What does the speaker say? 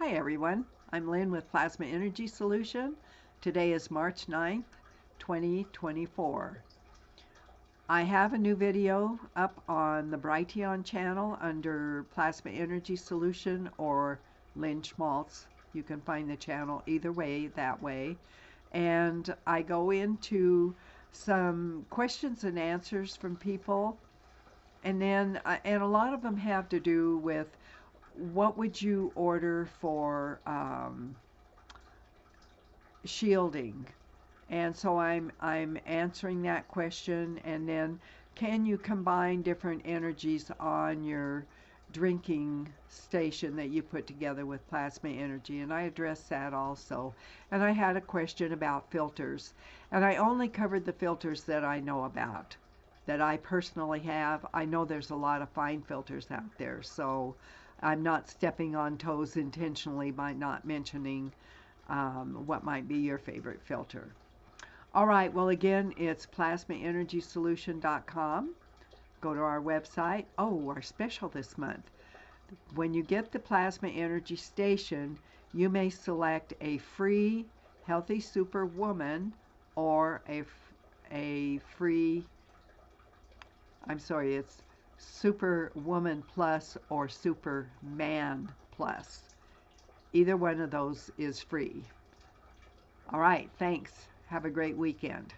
Hi everyone, I'm Lynn with Plasma Energy Solution. Today is March 9th, 2024. I have a new video up on the Brighteon channel under Plasma Energy Solution or Lynn Schmaltz. You can find the channel either way, that way. And I go into some questions and answers from people, and a lot of them have to do with what would you order for shielding. And so I'm answering that question, and then can you combine different energies on your drinking station that you put together with plasma energy, and I addressed that also. And I had a question about filters, and I only covered the filters that I know about, that I personally have. I know there's a lot of fine filters out there, so I'm not stepping on toes intentionally by not mentioning what might be your favorite filter. All right, well, again, it's plasmaenergysolution.com. Go to our website. Oh, our special this month. When you get the Plasma Energy Station, you may select a free Healthy Superwoman or a free, it's Superwoman Plus or Superman Plus. Either one of those is free. All right, thanks. Have a great weekend.